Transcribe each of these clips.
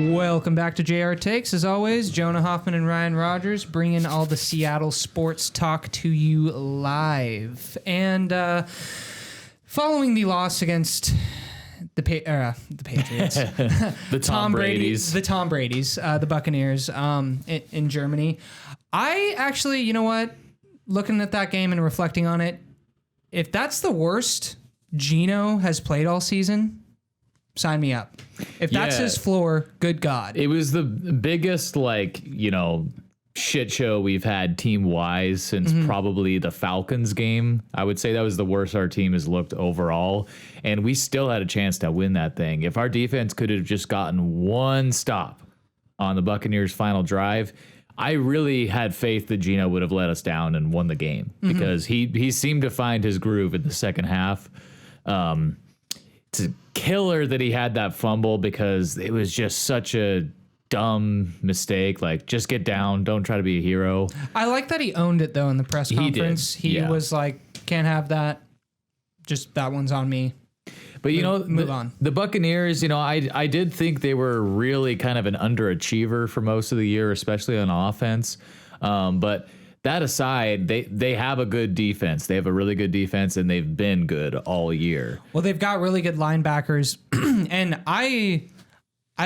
Welcome back to JR Takes. As always, Jonah Hoffman and Ryan Rogers bringing all the Seattle sports talk to you live. And following the loss against the Patriots, the Tom Brady's, the Buccaneers in Germany, I actually, you know what, looking at that game and reflecting on it, if that's the worst Geno has played all season, sign me up. If that's his floor, good God. It was the biggest, shit show we've had team-wise since probably the Falcons game. I would say that was the worst our team has looked overall, and we still had a chance to win that thing. If our defense could have just gotten one stop on the Buccaneers' final drive, I really had faith that Geno would have let us down and won the game because he seemed to find his groove in the second half. It's a killer that he had that fumble because it was just such a dumb mistake. Like, just get down. Don't try to be a hero. I like that he owned it, though, in the press conference. He was like, can't have that. Just that one's on me. But, move on. The Buccaneers, I did think they were really kind of an underachiever for most of the year, especially on offense. But that aside, they have a good defense. They have a really good defense, and they've been good all year. Well, they've got really good linebackers. And I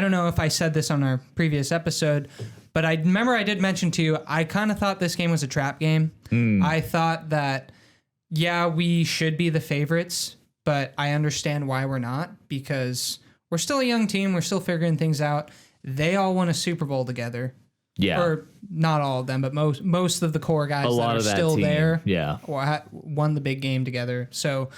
don't know if I said this on our previous episode, but I remember I did mention to you, I kind of thought this game was a trap game. I thought that, we should be the favorites, but I understand why we're not, because we're still a young team. We're still figuring things out. They all won a Super Bowl together. Yeah. Or not all of them, but most of the core guys that are still there won the big game together. So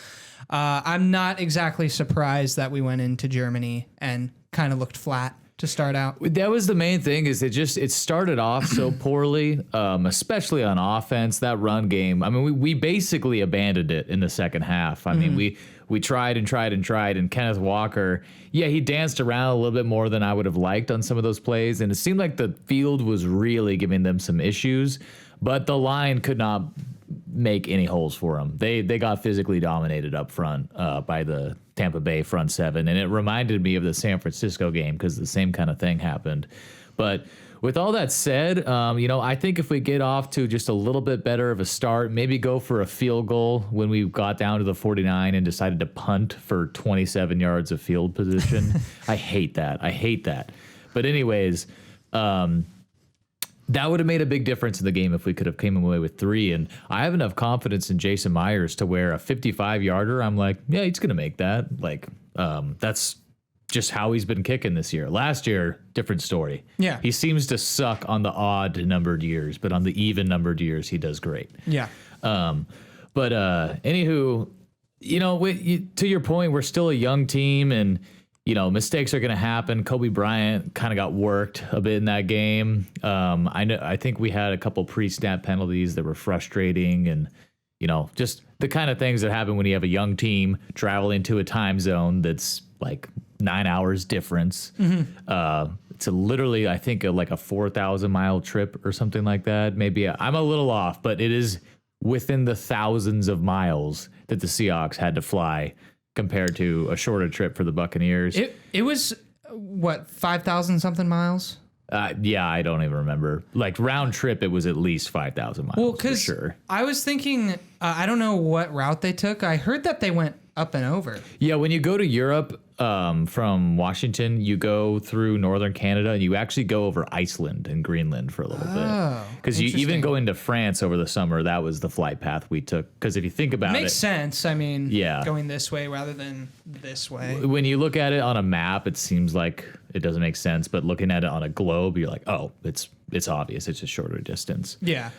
I'm not exactly surprised that we went into Germany and kind of looked flat to start out. That was the main thing, is it started off so poorly, especially on offense. That run game, I mean, we basically abandoned it in the second half. I mean, we tried and tried and tried, and Kenneth Walker, he danced around a little bit more than I would have liked on some of those plays, and it seemed like the field was really giving them some issues, but the line could not make any holes for them. They got physically dominated up front by the Tampa Bay front seven, and it reminded me of the San Francisco game because the same kind of thing happened. But with all that said, I think if we get off to just a little bit better of a start, maybe go for a field goal when we got down to the 49 and decided to punt for 27 yards of field position. I hate that. But anyways, that would have made a big difference in the game if we could have came away with 3. And I have enough confidence in Jason Myers to where a 55-yarder, I'm like, he's going to make that. Like, that's just how he's been kicking this year. Last year, different story. Yeah. He seems to suck on the odd numbered years, but on the even numbered years, he does great. Yeah. But anywho, to your point, we're still a young team, and mistakes are going to happen. Kobe Bryant kind of got worked a bit in that game. I think we had a couple pre-snap penalties that were frustrating, and just the kind of things that happen when you have a young team traveling to a time zone that's like 9 hours difference. It's literally, I think, like a 4,000-mile trip or something like that. Maybe I'm a little off, but it is within the thousands of miles that the Seahawks had to fly compared to a shorter trip for the Buccaneers. It was, 5,000 something miles? I don't even remember. Like, round trip, it was at least 5,000 miles. Well, because sure. I was thinking, I don't know what route they took. I heard that they went up and over. Yeah, when you go to Europe from Washington, you go through northern Canada, and you actually go over Iceland and Greenland for a little bit. Because you even go into France over the summer. That was the flight path we took. Because if you think about it... Makes sense. I mean, going this way rather than this way. When you look at it on a map, it seems like it doesn't make sense. But looking at it on a globe, you're like, oh, it's obvious. It's a shorter distance. Yeah.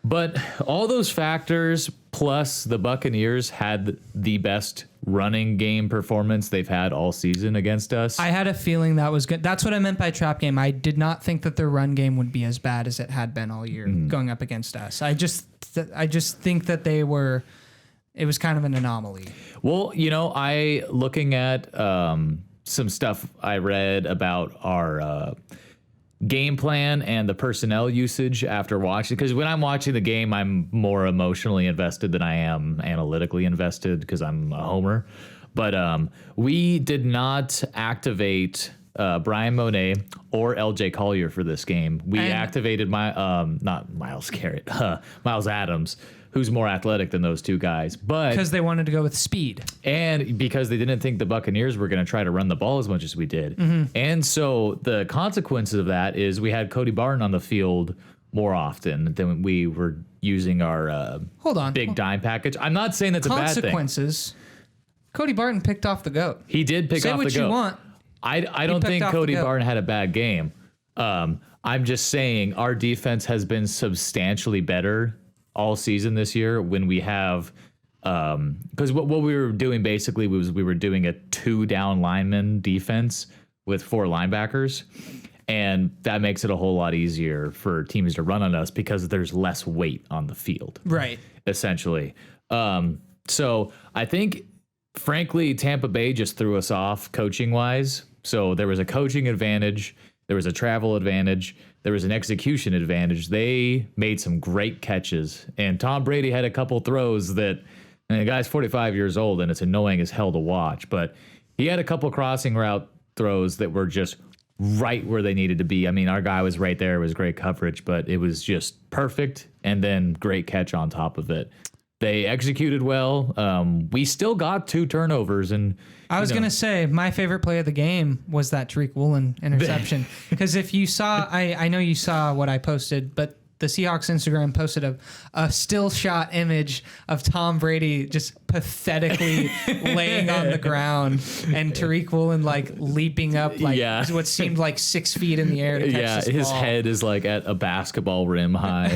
But all those factors, plus the Buccaneers had the best running game performance they've had all season against us. I had a feeling that was good. That's what I meant by trap game. I did not think that their run game would be as bad as it had been all year going up against us. I just think that it was kind of an anomaly. Well, looking at some stuff I read about our game plan and the personnel usage after watching, because when I'm watching the game, I'm more emotionally invested than I am analytically invested because I'm a homer. But we did not activate Brian Monet or LJ Collier for this game. We activated not Miles Garrett, Miles Adams, who's more athletic than those two guys. But because they wanted to go with speed. And because they didn't think the Buccaneers were going to try to run the ball as much as we did. And so the consequences of that is we had Cody Barton on the field more often than we were using our big dime package. I'm not saying that's a bad thing. Consequences. Cody Barton picked off the GOAT. He did pick off the GOAT. Say what you want. I don't think Cody Barton had a bad game. I'm just saying our defense has been substantially better all season this year when we have because what we were doing basically was we were doing a 2 down lineman defense with 4 linebackers, and that makes it a whole lot easier for teams to run on us because there's less weight on the field, right? Essentially. So I think frankly Tampa Bay just threw us off coaching wise. So there was a coaching advantage, there was a travel advantage, there was an execution advantage. They made some great catches, and Tom Brady had a couple throws that, and the guy's 45 years old, and it's annoying as hell to watch, but he had a couple crossing route throws that were just right where they needed to be. I mean, our guy was right there. It was great coverage, but it was just perfect, and then great catch on top of it. They executed well. We still got 2 turnovers, and I was going to say my favorite play of the game was that Tariq Woolen interception. Because if you saw, I know you saw what I posted, but the Seahawks Instagram posted a still shot image of Tom Brady just pathetically laying on the ground and Tariq Woolen like leaping up what seemed like 6 feet in the air to catch this his ball. head is like at a basketball rim high.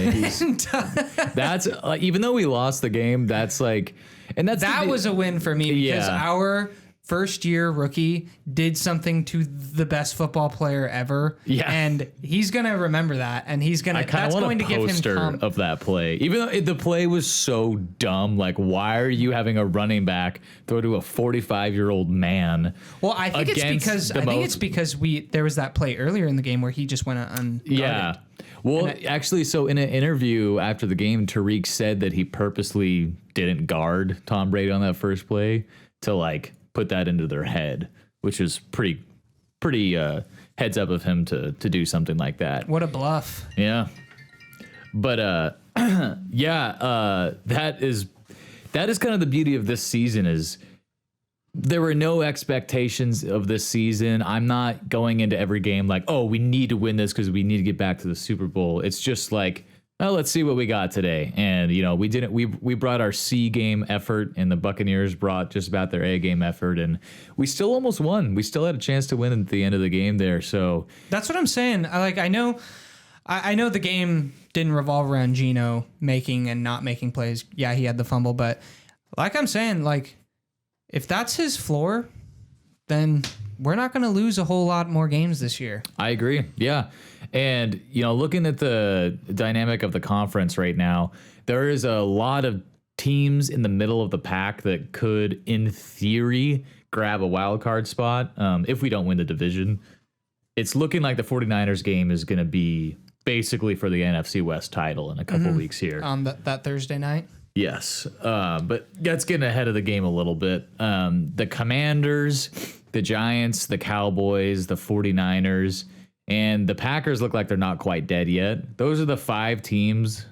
That's even though we lost the game, that's like, and that was a win for me because our first year rookie did something to the best football player ever. Yeah. And he's going to remember that. And he's going to, that's going to give him of that play. Even though the play was so dumb, like why are you having a running back throw to a 45-year-old man? Well, I think it's because there was that play earlier in the game where he just went unguarded. Yeah. Well, actually, so in an interview after the game, Tariq said that he purposely didn't guard Tom Brady on that first play to like put that into their head, which is pretty heads up of him to do something like that. What a bluff. Yeah. But that is kind of the beauty of this season is there were no expectations of this season. I'm not going into every game like, oh, we need to win this because we need to get back to the Super Bowl. It's just like, oh, let's see what we got today. And, we brought our C game effort and the Buccaneers brought just about their A game effort. And we still almost won. We still had a chance to win at the end of the game there. So that's what I'm saying. I know the game didn't revolve around Geno making and not making plays. Yeah, he had the fumble. But like I'm saying, like if that's his floor, then we're not going to lose a whole lot more games this year. I agree. Yeah. And, looking at the dynamic of the conference right now, there is a lot of teams in the middle of the pack that could, in theory, grab a wild card spot if we don't win the division. It's looking like the 49ers game is going to be basically for the NFC West title in a couple weeks here. On that Thursday night? Yes. But that's getting ahead of the game a little bit. The Commanders, the Giants, the Cowboys, the 49ers, and the Packers look like they're not quite dead yet. Those are the 5 teams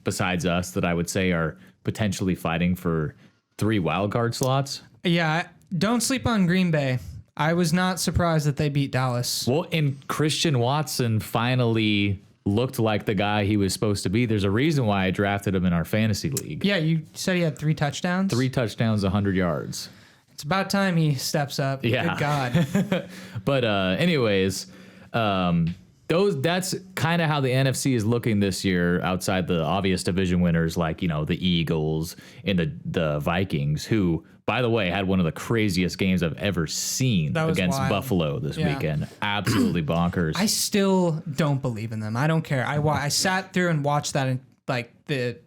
besides us that I would say are potentially fighting for 3 wildcard slots. Yeah, don't sleep on Green Bay. I was not surprised that they beat Dallas. Well, and Christian Watson finally looked like the guy he was supposed to be. There's a reason why I drafted him in our fantasy league. Yeah, you said he had 3 touchdowns? 3 touchdowns, 100 yards. It's about time he steps up. Yeah. Good God. But anyways... that's kind of how the NFC is looking this year outside the obvious division winners like, the Eagles and the Vikings, who, by the way, had one of the craziest games I've ever seen against Buffalo this weekend. Absolutely bonkers. I still don't believe in them. I don't care. I sat through and watched that in like the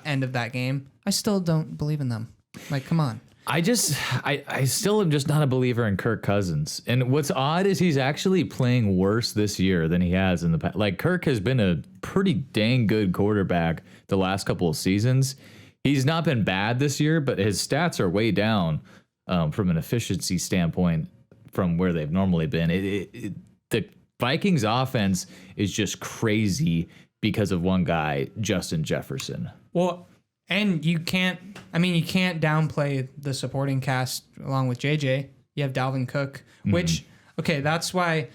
end of that game. I still don't believe in them. Like, come on. I still am just not a believer in Kirk Cousins. And what's odd is he's actually playing worse this year than he has in the past. Like, Kirk has been a pretty dang good quarterback the last couple of seasons. He's not been bad this year, but his stats are way down from an efficiency standpoint from where they've normally been. The Vikings offense is just crazy because of one guy, Justin Jefferson. Well, and you can't downplay the supporting cast along with JJ. You have Dalvin Cook, which, okay, that's why,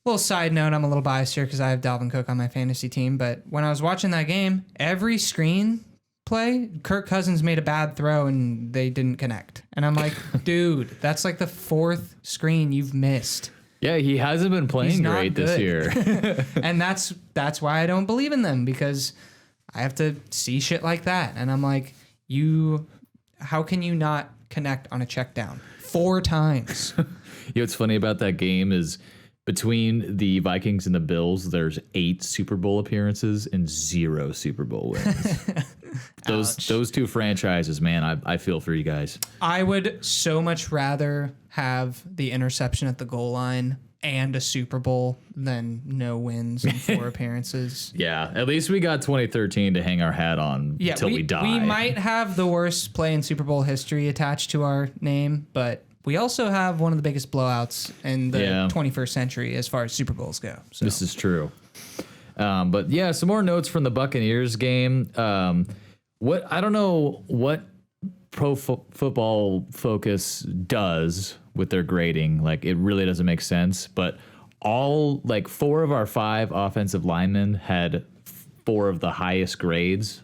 little side note, I'm a little biased here because I have Dalvin Cook on my fantasy team. But when I was watching that game, every screen play, Kirk Cousins made a bad throw and they didn't connect. And I'm like, dude, that's like the fourth screen you've missed. Yeah, he hasn't been playing great this year. And that's why I don't believe in them, because I have to see shit like that. And I'm like, how can you not connect on a check down 4 times? You know what's funny about that game is between the Vikings and the Bills, there's 8 Super Bowl appearances and 0 Super Bowl wins. Those two franchises, man, I feel for you guys. I would so much rather have the interception at the goal line and a Super Bowl than no wins and 4 appearances. Yeah, at least we got 2013 to hang our hat on until we die. We might have the worst play in Super Bowl history attached to our name, but we also have one of the biggest blowouts in the 21st century as far as Super Bowls go. So. This is true. But yeah, some more notes from the Buccaneers game. I don't know what Pro Football Focus does with their grading. Like, it really doesn't make sense. But 4 of our 5 offensive linemen had 4 of the highest grades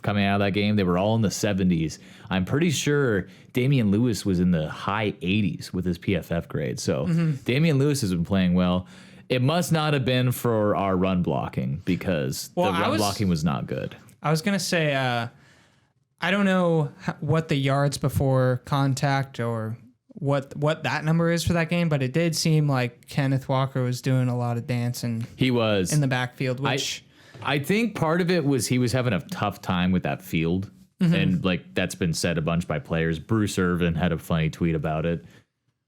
coming out of that game. They were all in the 70s. I'm pretty sure Damian Lewis was in the high 80s with his PFF grade. So Damian Lewis has been playing well. It must not have been for our run blocking, because the run blocking was not good. I was going to say, I don't know what the yards before contact or what that number is for that game, but it did seem like Kenneth Walker was doing a lot of dancing. He was in the backfield, which I think part of it was he was having a tough time with that field. And like, that's been said a bunch by players. Bruce Irvin had a funny tweet about it.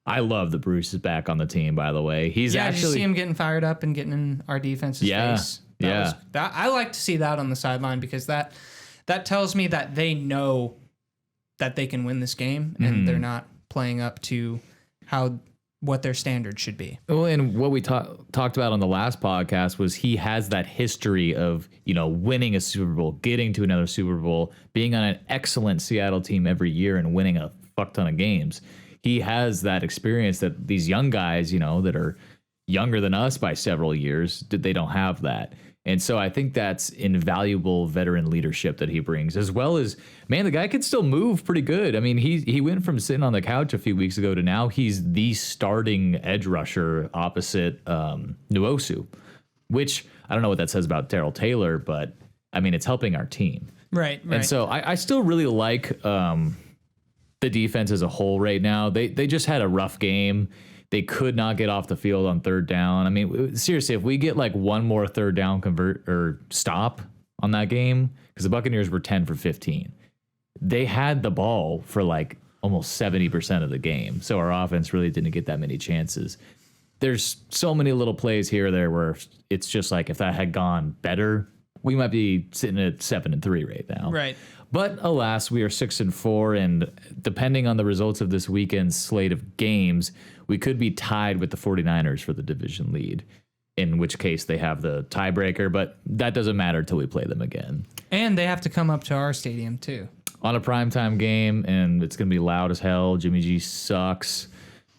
I love that Bruce is back on the team, by the way. He's actually, did you see him getting fired up and getting in our defense's face? I like to see that on the sideline, because that tells me that they know that they can win this game and they're not playing up to what their standards should be. Well, and what we talked about on the last podcast was he has that history of, winning a Super Bowl, getting to another Super Bowl, being on an excellent Seattle team every year and winning a fuck ton of games. He has that experience that these young guys, that are younger than us by several years, they don't have that. And so I think that's invaluable veteran leadership that he brings, as well as, man, the guy could still move pretty good. I mean, he went from sitting on the couch a few weeks ago to now he's the starting edge rusher opposite Nwosu, which I don't know what that says about Darrell Taylor, but I mean, it's helping our team. Right. And so I still really like the defense as a whole right now. They just had a rough game. They could not get off the field on 3rd down. I mean, seriously, if we get like one more 3rd down convert or stop on that game, because the Buccaneers were 10 for 15, they had the ball for like almost 70% of the game. So our offense really didn't get that many chances. There's so many little plays here or there where it's just like, if that had gone better, we might be sitting at 7-3 right now. Right. But alas, we are 6-4, and depending on the results of this weekend's slate of games, we could be tied with the 49ers for the division lead, in which case they have the tiebreaker, but that doesn't matter till we play them again. And they have to come up to our stadium, too. On a primetime game, and it's going to be loud as hell. Jimmy G sucks.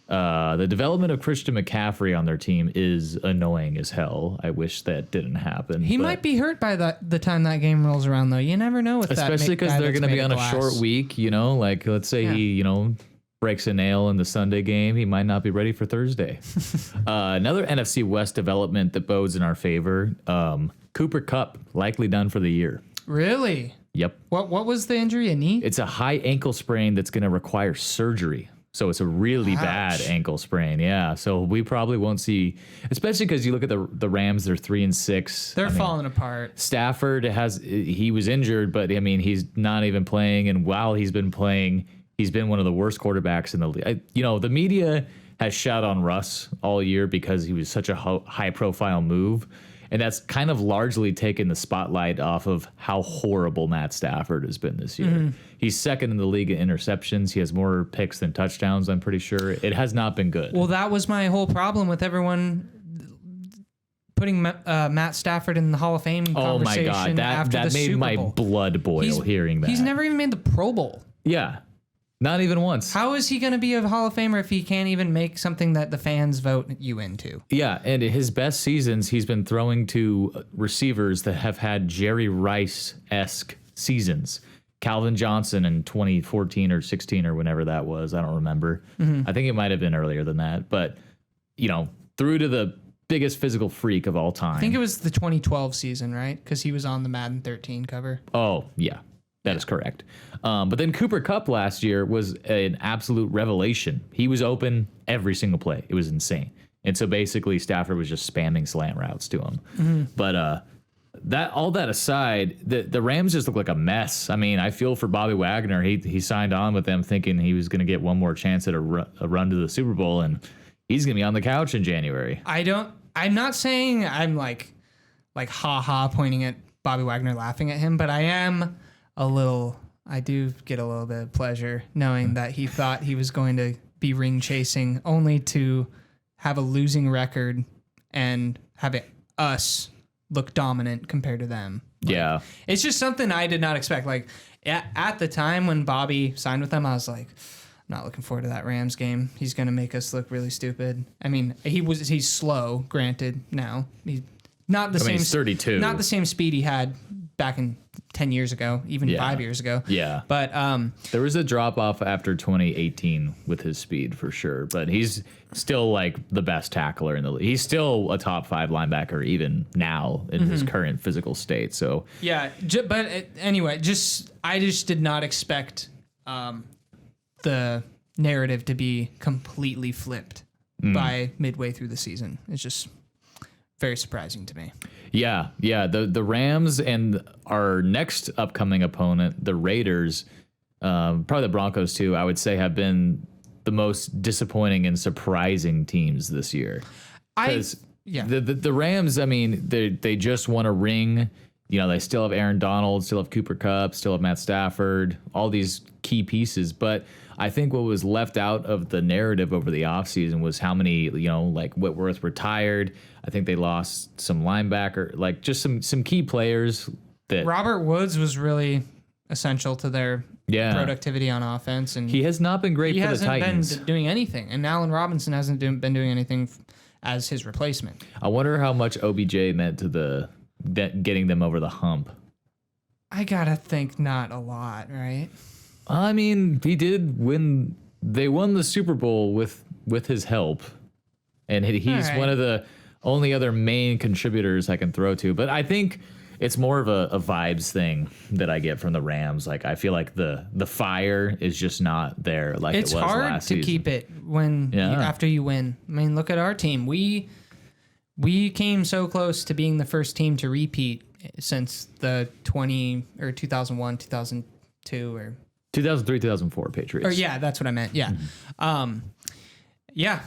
The development of Christian McCaffrey on their team is annoying as hell. I wish that didn't happen. He might be hurt by the time that game rolls around, though. You never know with that. Especially because they're going to be on a short week, like let's say he, breaks a nail in the Sunday game. He might not be ready for Thursday. Another NFC West development that bodes in our favor. Cooper Kupp, likely done for the year. Really? Yep. What was the injury? A knee? It's a high ankle sprain that's going to require surgery. So it's a really bad ankle sprain. Yeah. So we probably won't see, especially because you look at the Rams, they're 3-6. They're falling apart. Stafford he was injured, but I mean, he's not even playing. And while he's been playing, He's been one of the worst quarterbacks in the league. The media has shot on Russ all year because he was such a high-profile move, and that's kind of largely taken the spotlight off of how horrible Matt Stafford has been this year. He's second in the league in interceptions. He has more picks than touchdowns, I'm pretty sure. It has not been good. Well, that was my whole problem with everyone putting Matt Stafford in the Hall of Fame conversation. Oh my God, that made my blood boil hearing that. He's never even made the Pro Bowl. Yeah, not even once. How is he going to be a Hall of Famer if he can't even make something that the fans vote you into? Yeah, and his best seasons, he's been throwing to receivers that have had Jerry Rice-esque seasons. Calvin Johnson in 2014 or 16 or whenever that was, I don't remember. I think it might have been earlier than that, but through to the biggest physical freak of all time. I think it was the 2012 season, right? Because he was on the Madden 13 cover. Oh, yeah. That is correct. But then Cooper Kupp last year was an absolute revelation. He was open every single play. It was insane. And so basically Stafford was just spamming slant routes to him. But all that aside, the Rams just look like a mess. I mean, I feel for Bobby Wagner. He signed on with them thinking he was going to get one more chance at a run to the Super Bowl, and he's going to be on the couch in January. I'm not saying I'm like ha pointing at Bobby Wagner laughing at him, but I do get a little bit of pleasure knowing that he thought he was going to be ring chasing only to have a losing record and have us look dominant compared to them. Yeah. It's just something I did not expect. Like at the time when Bobby signed with them, I was like, I'm not looking forward to that Rams game. He's going to make us look really stupid. I mean, he's slow, granted, now. He's not the same. He's 32. Not the same speed he had back in 10 years ago, even 5 years ago. Yeah. But there was a drop off after 2018 with his speed for sure, but he's still like the best tackler in the league. He's still a top 5 linebacker even now in his current physical state. So yeah, but anyway, I just did not expect the narrative to be completely flipped by midway through the season. It's just very surprising to me. Yeah. The Rams and our next upcoming opponent, the Raiders, probably the Broncos too, I would say have been the most disappointing and surprising teams this year. The Rams, I mean, they just won a ring. They still have Aaron Donald, still have Cooper Kupp, still have Matt Stafford, all these key pieces. But I think what was left out of the narrative over the offseason was how many, like Whitworth retired. I think they lost some linebacker, like just some key players. That Robert Woods was really essential to their productivity on offense. And he has not been great for the Titans. He hasn't been doing anything. And Allen Robinson hasn't been doing anything as his replacement. I wonder how much OBJ meant to getting them over the hump. I gotta think not a lot, right? I mean, he did win. They won the Super Bowl with his help, and he's one of the only other main contributors I can throw to. But I think it's more of a vibes thing that I get from the Rams. Like I feel like the fire is just not there. Like it's it was hard last to season. keep it after you win. I mean, look at our team. We came so close to being the first team to repeat since the 2001, 2002 or 2003, 2004 Patriots. Or yeah, that's what I meant. Yeah.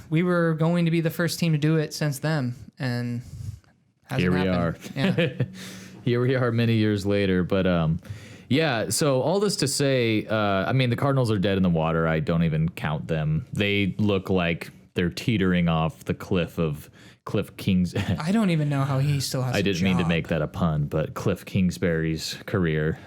We were going to be the first team to do it since then, and here we are. Yeah. Here we are many years later, but so all this to say, I mean, the Cardinals are dead in the water. I don't even count them. They look like they're teetering off the cliff of Cliff Kings. I don't even know how he still has I didn't a mean to job. make that a pun, but Cliff Kingsbury's career.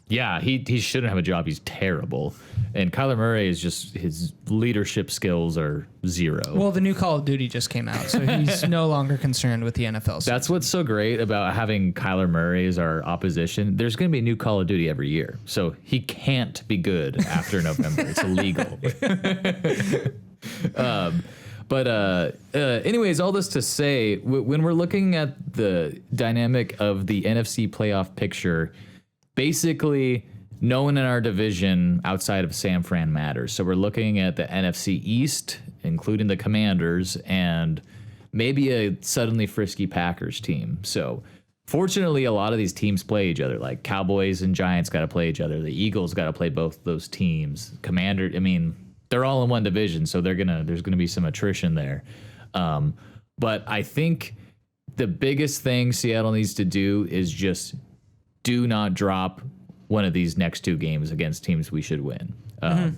He shouldn't have a job. He's terrible. And Kyler Murray is just, his leadership skills are zero. Well, the new Call of Duty just came out, so he's no longer concerned with the NFL season. That's what's so great about having Kyler Murray as our opposition. There's going to be a new Call of Duty every year. So he can't be good after November. It's illegal. Anyways, all this to say, when we're looking at the dynamic of the NFC playoff picture, basically no one in our division outside of San Fran matters. So we're looking at the NFC East, including the Commanders, and maybe a suddenly frisky Packers team. So fortunately, a lot of these teams play each other. Like Cowboys and Giants got to play each other. The Eagles got to play both those teams. Commander, I mean, they're all in one division, so there's gonna be some attrition there. But I think the biggest thing Seattle needs to do is just do not drop one of these next two games against teams we should win.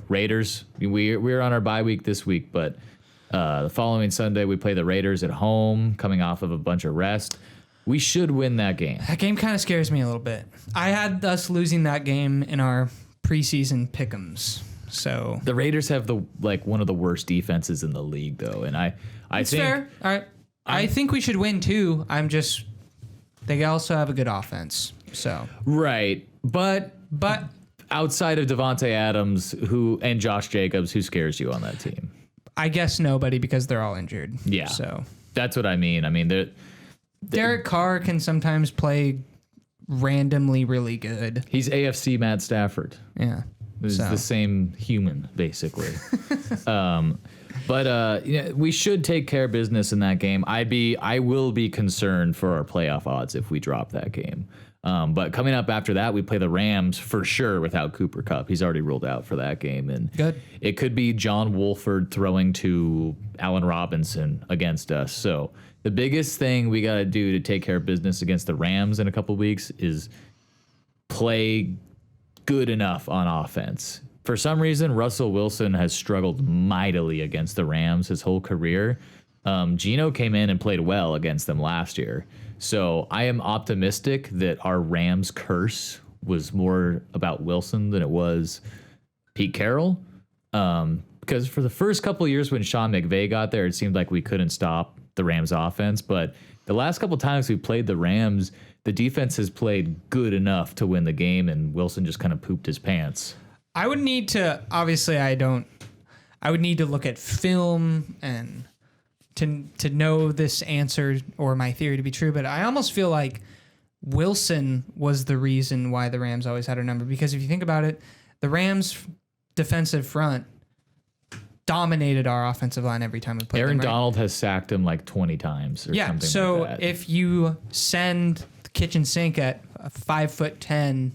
Raiders, we're on our bye week this week, but the following Sunday we play the Raiders at home, coming off of a bunch of rest. We should win that game. That game kind of scares me a little bit. I had us losing that game in our preseason pick'ems. So the Raiders have one of the worst defenses in the league, though, and I it's think fair. All right, I think we should win too. They also have a good offense. So right, but outside of Devontae Adams, and Josh Jacobs, who scares you on that team? I guess nobody, because they're all injured. Yeah, so that's what I mean. I mean, Derek Carr can sometimes play randomly really good. He's AFC Matt Stafford. Yeah. He's the same human, basically. But we should take care of business in that game. I will be concerned for our playoff odds if we drop that game. But coming up after that, we play the Rams for sure without Cooper Kupp. He's already ruled out for that game. And good. It could be John Wolford throwing to Allen Robinson against us. So the biggest thing we got to do to take care of business against the Rams in a couple weeks is play good enough on offense. For some reason, Russell Wilson has struggled mightily against the Rams his whole career. Geno came in and played well against them last year. So I am optimistic that our Rams curse was more about Wilson than it was Pete Carroll. Because for the first couple of years when Sean McVay got there, it seemed like we couldn't stop the Rams offense. But the last couple of times we played the Rams, the defense has played good enough to win the game, and Wilson just kind of pooped his pants. I would need to, obviously I would need to look at film and to know this answer or my theory to be true, but I almost feel like Wilson was the reason why the Rams always had our number, because if you think about it, the Rams defensive front dominated our offensive line every time we played Aaron them, right? Donald has sacked him like 20 times or something so like that. if you send the kitchen sink at a 5'10"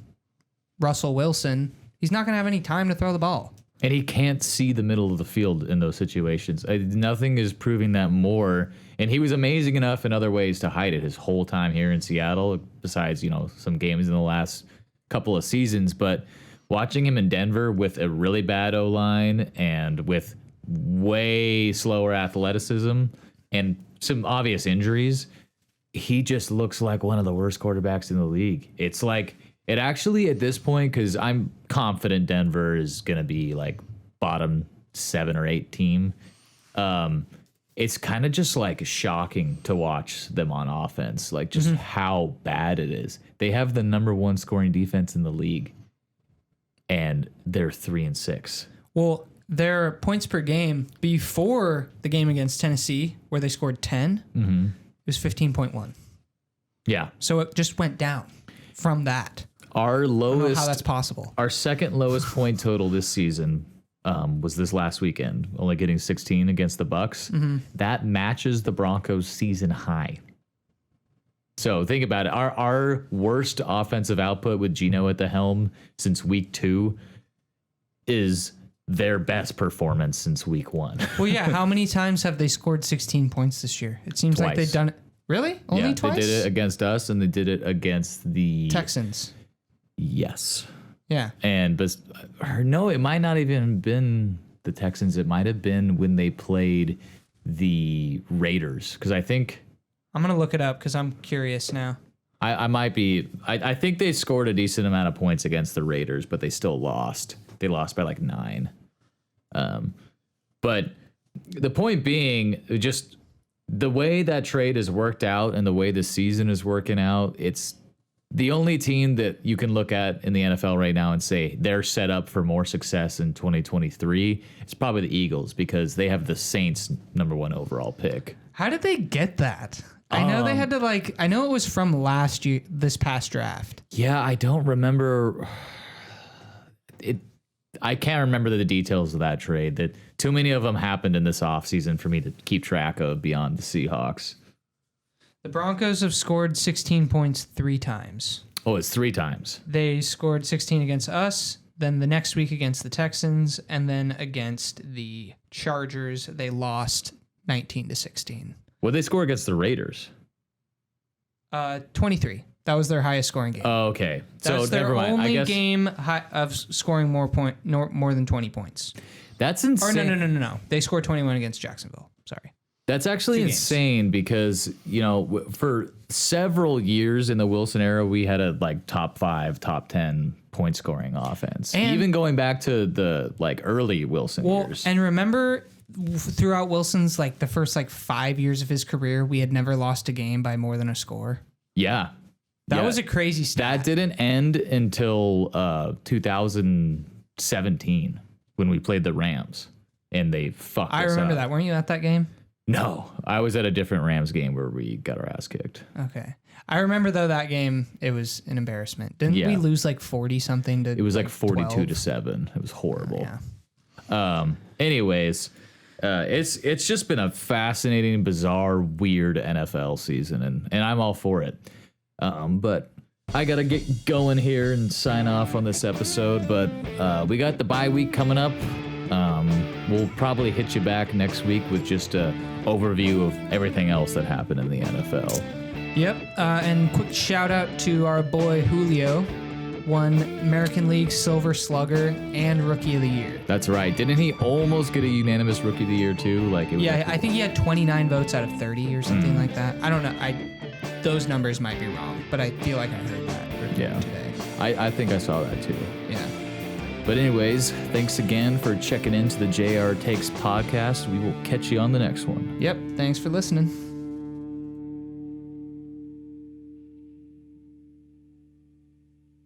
Russell Wilson, he's not going to have any time to throw the ball. And he can't see the middle of the field in those situations. Nothing is proving that more. And he was amazing enough in other ways to hide it his whole time here in Seattle, besides, some games in the last couple of seasons. But watching him in Denver with a really bad O-line and with way slower athleticism and some obvious injuries, he just looks like one of the worst quarterbacks in the league. It's like, it actually at this point, because I'm confident Denver is going to be like bottom 7 or 8 team. It's kind of just like shocking to watch them on offense, like just how bad it is. They have the number 1 scoring defense in the league, and they're 3-6. Well, their points per game before the game against Tennessee, where they scored 10, it was 15.1. Yeah. So it just went down from that. Our lowest, I don't know how that's possible. Our second lowest point total this season was this last weekend, only getting 16 against the Bucs. That matches the Broncos' season high. So think about it. Our worst offensive output with Geno at the helm since week 2 is their best performance since week 1. Well, yeah. How many times have they scored 16 points this year? It seems like they've done it. Really? Only twice? They did it against us, and they did it against the Texans. Yes. Yeah. No, it might not even have been the Texans. It might have been when they played the Raiders, because I think I'm gonna look it up because I'm curious now. I might be. I think they scored a decent amount of points against the Raiders, but they still lost. They lost by like 9. But the point being, just the way that trade has worked out and the way the season is working out, it's the only team that you can look at in the NFL right now and say they're set up for more success in 2023. It's probably the Eagles, because they have the Saints number 1 overall pick. How did they get that? I know they had to I know it was from last year, this past draft. Yeah, I don't remember it. I can't remember the details of that trade. That too many of them happened in this offseason for me to keep track of beyond the Seahawks. The Broncos have scored 16 points 3 times. Oh, it's 3 times. They scored 16 against us, then the next week against the Texans, and then against the Chargers, they lost 19-16. What did they score against the Raiders? 23. That was their highest scoring game. Oh, okay. That's So their never mind. only I guess game of scoring more than 20 points. that's Or insane. no. They scored 21 against Jacksonville. Sorry. That's actually 2 games. insane because, for several years in the Wilson era, we had a top 5, top 10 point scoring offense. And- even going back to the early Wilson years. And remember throughout Wilson's the first 5 years of his career, we had never lost a game by more than a score. Yeah. That was a crazy stat. That didn't end until 2017 when we played the Rams and they fucked us I remember up. that. Weren't you at that game? No, I was at a different Rams game where we got our ass kicked. Okay. I remember though that game, it was an embarrassment. Didn't we lose 40 something to? It was 42 to 12? 7. It was horrible. Yeah. Anyways, it's just been a fascinating, bizarre, weird NFL season, and I'm all for it. But I gotta get going here and sign off on this episode. But we got the bye week coming up. We'll probably hit you back next week with just a overview of everything else that happened in the NFL. Yep. And quick shout out to our boy Julio, won American League Silver Slugger and Rookie of the Year. That's right. Didn't he almost get a unanimous Rookie of the Year too? I think he had 29 votes out of 30 or something like that. I don't know. Those numbers might be wrong, but I feel like I heard that today. I think I saw that too. Yeah. But anyways, thanks again for checking into the JR Takes podcast. We will catch you on the next one. Yep. Thanks for listening.